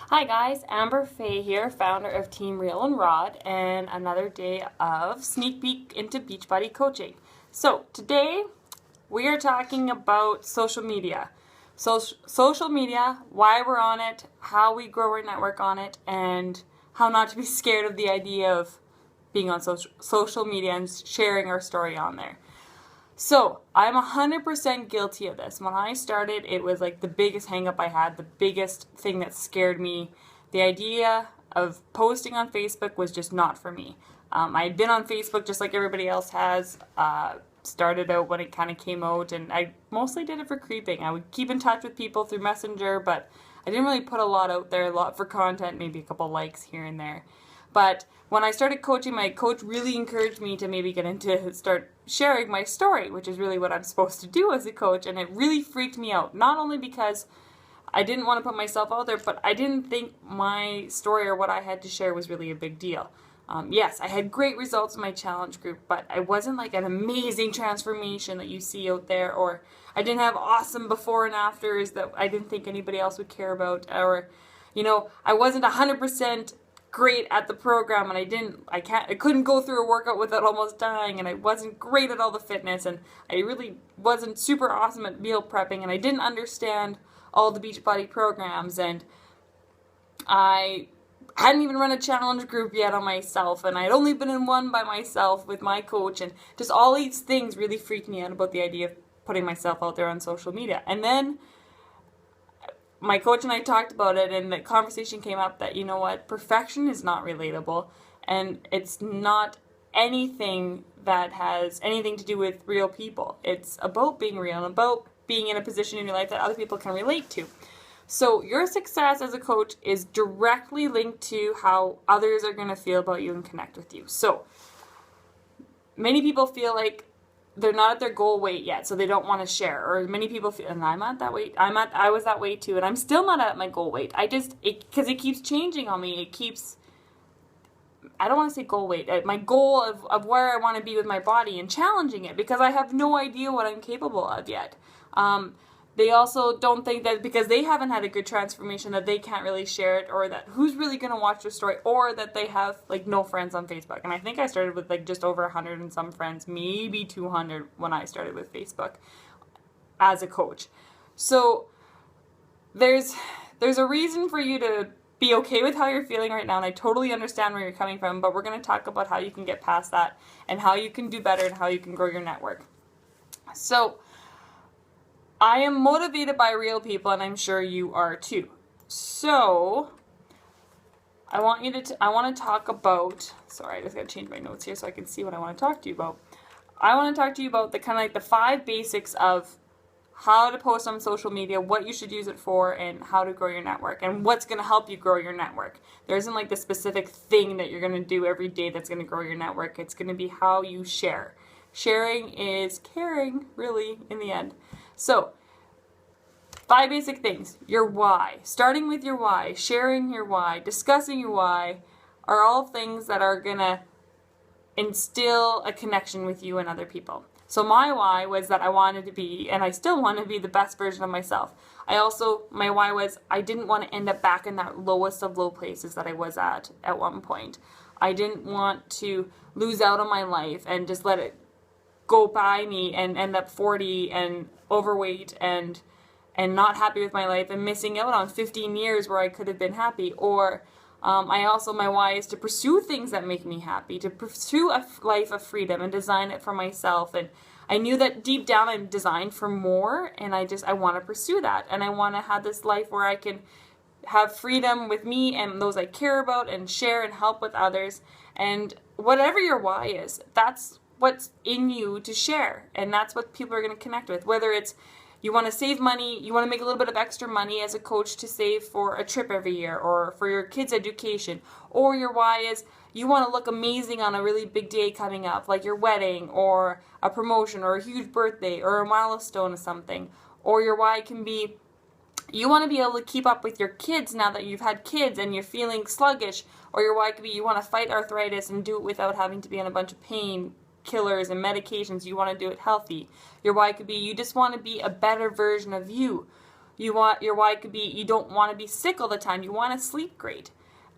Hi guys, Amber Faye here, founder of Team Reel and Rod, and another day of sneak peek into Beachbody coaching. So today we are talking about social media. Social media, why we're on it, how we grow our network on it, and how not to be scared of the idea of being on social media and sharing our story on there. So, I'm 100% guilty of this. When I started, it was like the biggest hang up I had, the biggest thing that scared me. The idea of posting on Facebook was just not for me. I had been on Facebook just like everybody else has. Started out when it kind of came out, and I mostly did it for creeping. I would keep in touch with people through Messenger, but I didn't really put a lot out there, a lot for content, maybe a couple likes here and there. But when I started coaching, my coach really encouraged me to maybe get into start sharing my story, which is really what I'm supposed to do as a coach. And it really freaked me out, not only because I didn't want to put myself out there, but I didn't think my story or what I had to share was really a big deal. Yes, I had great results in my challenge group, but I wasn't like an amazing transformation that you see out there, or I didn't have awesome before and afters that I didn't think anybody else would care about, or, I wasn't 100% great at the program, and I couldn't go through a workout without almost dying, and I wasn't great at all the fitness, and I really wasn't super awesome at meal prepping, and I didn't understand all the Beachbody programs, and I hadn't even run a challenge group yet on myself, and I had only been in one by myself with my coach, and just all these things really freaked me out about the idea of putting myself out there on social media. And then my coach and I talked about it, and the conversation came up that, you know what, perfection is not relatable, and it's not anything that has anything to do with real people. It's about being real and about being in a position in your life that other people can relate to. So your success as a coach is directly linked to how others are going to feel about you and connect with you. So many people feel like they're not at their goal weight yet, so they don't want to share. Or many people feel, and I'm at that weight. I was that weight too, and I'm still not at my goal weight. Because it keeps changing on me. I don't want to say goal weight. My goal of where I want to be with my body and challenging it, because I have no idea what I'm capable of yet. They also don't think that because they haven't had a good transformation that they can't really share it, or that who's really going to watch their story, or that they have like no friends on Facebook. And I think I started with like just over 100 and some friends, maybe 200 when I started with Facebook as a coach. So there's a reason for you to be okay with how you're feeling right now, and I totally understand where you're coming from, but we're going to talk about how you can get past that and how you can do better and how you can grow your network. So I am motivated by real people, and I'm sure you are too. So I want to talk about, sorry, I just got to change my notes here so I can see what I want to talk to you about. I want to talk to you about the kind of like the 5 basics of how to post on social media, what you should use it for, and how to grow your network, and what's going to help you grow your network. There isn't like the specific thing that you're going to do every day that's going to grow your network. It's going to be how you share. Sharing is caring, really, in the end. So, 5 basic things. Your why. Starting with your why, sharing your why, discussing your why are all things that are going to instill a connection with you and other people. So my why was that I wanted to be, and I still want to be, the best version of myself. My why was I didn't want to end up back in that lowest of low places that I was at one point. I didn't want to lose out on my life and just let it go by me and end up 40 and overweight and not happy with my life and missing out on 15 years where I could have been happy. Or my why is to pursue things that make me happy, to pursue a life of freedom and design it for myself. And I knew that deep down I'm designed for more, and I want to pursue that. And I want to have this life where I can have freedom with me and those I care about, and share and help with others. And whatever your why is, that's what's in you to share, and that's what people are going to connect with. Whether it's you want to save money, you want to make a little bit of extra money as a coach to save for a trip every year or for your kids' education, or your why is you want to look amazing on a really big day coming up, like your wedding or a promotion or a huge birthday or a milestone or something. Or your why can be you want to be able to keep up with your kids now that you've had kids and you're feeling sluggish. Or your why could be you want to fight arthritis and do it without having to be on a bunch of pain killers and medications. You want to do it healthy. Your why could be you just want to be a better version of you. Your why could be you don't want to be sick all the time. You want to sleep great.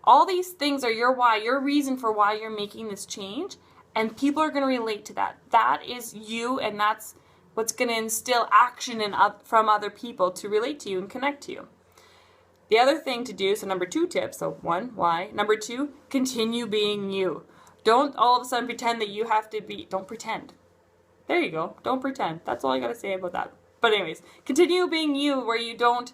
All these things are your why, your reason for why you're making this change, and people are going to relate to that. That is you, and that's what's going to instill action from other people to relate to you and connect to you. The other thing to do, so number 2 tip, so 1, why. Number 2, continue being you. Don't all of a sudden pretend that you have to be, don't pretend. There you go, don't pretend. That's all I got to say about that. But anyways, continue being you, where you don't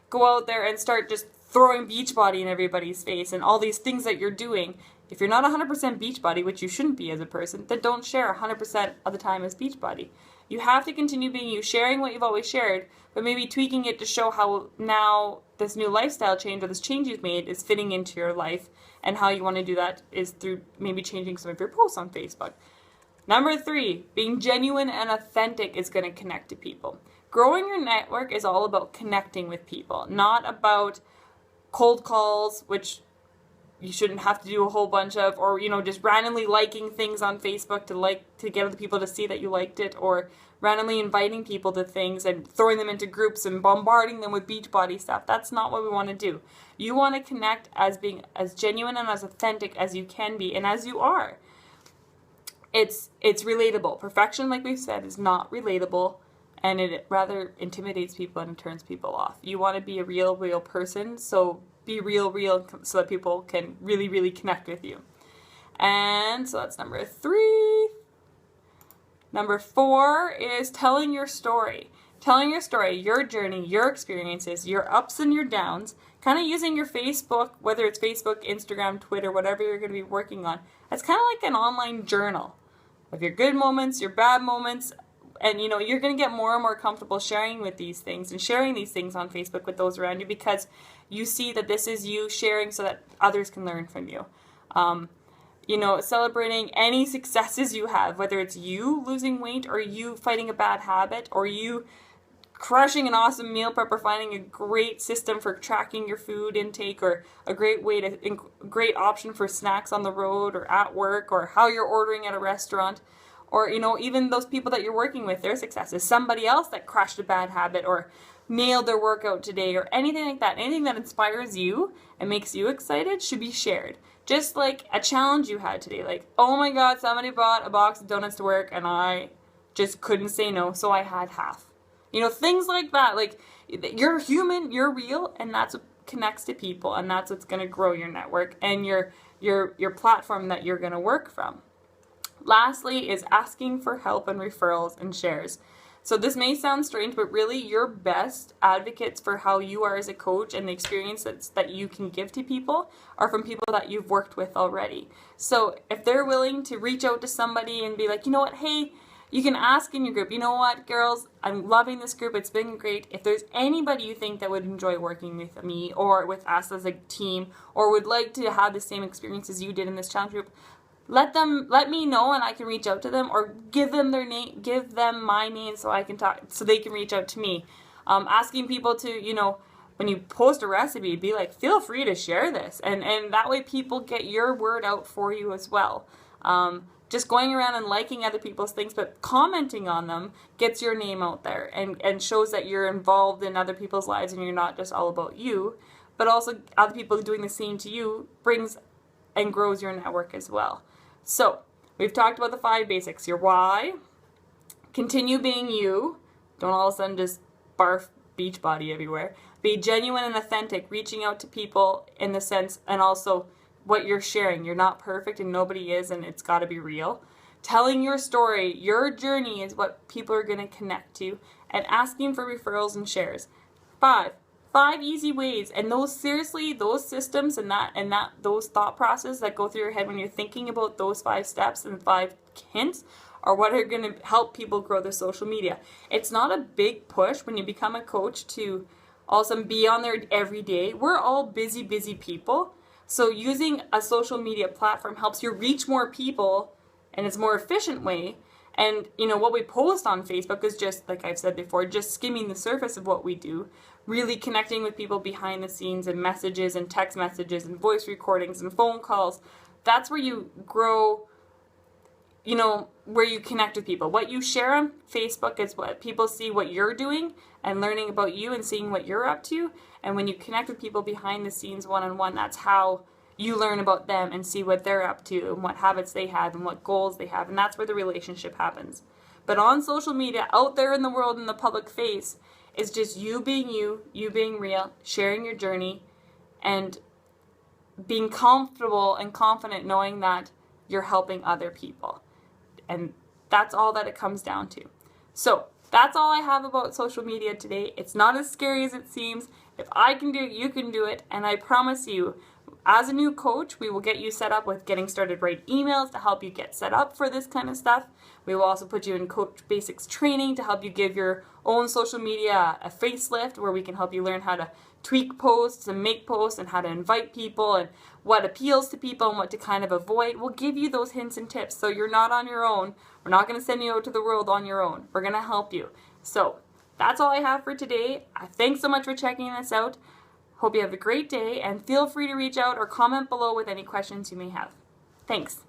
go out there and start just throwing Beachbody in everybody's face and all these things that you're doing. If you're not 100% Beachbody, which you shouldn't be as a person, then don't share 100% of the time as Beachbody. You have to continue being you, sharing what you've always shared, but maybe tweaking it to show how now this new lifestyle change or this change you've made is fitting into your life, and how you want to do that is through maybe changing some of your posts on Facebook. Number 3, being genuine and authentic is going to connect to people. Growing your network is all about connecting with people, not about cold calls, which you shouldn't have to do a whole bunch of, or just randomly liking things on Facebook to get other people to see that you liked it, or randomly inviting people to things and throwing them into groups and bombarding them with Beachbody stuff. That's not what we want to do. You want to connect as being as genuine and as authentic as you can be, and as you are. It's relatable. Perfection, like we've said, is not relatable, and it rather intimidates people and turns people off. You want to be a real person, so be real, so that people can really, really connect with you. And so that's number 3. Number 4 is telling your story. Telling your story, your journey, your experiences, your ups and your downs, kind of using your Facebook, whether it's Facebook, Instagram, Twitter, whatever you're going to be working on. It's kind of like an online journal of your good moments, your bad moments, and you're going to get more and more comfortable sharing with these things and sharing these things on Facebook with those around you, because you see that this is you sharing so that others can learn from you. Celebrating any successes you have, whether it's you losing weight, or you fighting a bad habit, or you crushing an awesome meal prep, or finding a great system for tracking your food intake, or a great option for snacks on the road or at work, or how you're ordering at a restaurant. Or, even those people that you're working with, their successes. Somebody else that crushed a bad habit or nailed their workout today, or anything like that. Anything that inspires you and makes you excited should be shared. Just like a challenge you had today. Like, oh my God, somebody brought a box of donuts to work and I just couldn't say no, so I had half. Things like that. Like, you're human, you're real, and that's what connects to people, and that's what's going to grow your network and your platform that you're going to work from. Lastly is asking for help and referrals and shares. So this may sound strange, but really your best advocates for how you are as a coach and the experience that you can give to people are from people that you've worked with already. So if they're willing to reach out to somebody and be like, you know what, hey, you can ask in your group, you know what, girls, I'm loving this group, it's been great. If there's anybody you think that would enjoy working with me or with us as a team, or would like to have the same experience as you did in this challenge group, let me know, and I can reach out to them, or give them their name, give them my name so I can talk, so they can reach out to me. Asking people to, when you post a recipe, be like, feel free to share this, and that way people get your word out for you as well. Just going around and liking other people's things, but commenting on them gets your name out there and shows that you're involved in other people's lives and you're not just all about you, but also other people doing the same to you brings and grows your network as well. So, we've talked about the 5 basics. Your why, continue being you, don't all of a sudden just barf Beachbody everywhere. Be genuine and authentic, reaching out to people in the sense, and also what you're sharing. You're not perfect and nobody is, and it's got to be real. Telling your story, your journey is what people are going to connect to, and asking for referrals and shares. 5 easy ways, and those systems and those thought processes that go through your head when you're thinking about those 5 steps and 5 hints are what are going to help people grow their social media. It's not a big push when you become a coach to also be on there every day. We're all busy people. So using a social media platform helps you reach more people, and it's a more efficient way. And what we post on Facebook is just, like I've said before, just skimming the surface of what we do, really connecting with people behind the scenes, and messages and text messages and voice recordings and phone calls. That's where you grow where you connect with people. What you share on Facebook is what people see what you're doing and learning about you and seeing what you're up to. And when you connect with people behind the scenes one-on-one, that's how you learn about them and see what they're up to and what habits they have and what goals they have. And that's where the relationship happens. But on social media, out there in the world, in the public face, is just you being real, sharing your journey, and being comfortable and confident knowing that you're helping other people. And that's all that it comes down to. So that's all I have about social media today. It's not as scary as it seems. If I can do it, you can do it. And I promise you, as a new coach, we will get you set up with getting started right emails to help you get set up for this kind of stuff. We will also put you in Coach Basics training to help you give your own social media a facelift, where we can help you learn how to tweak posts and make posts and how to invite people and what appeals to people and what to kind of avoid. We'll give you those hints and tips so you're not on your own. We're not going to send you out to the world on your own. We're going to help you. So that's all I have for today. Thanks so much for checking this out. Hope you have a great day, and feel free to reach out or comment below with any questions you may have. Thanks.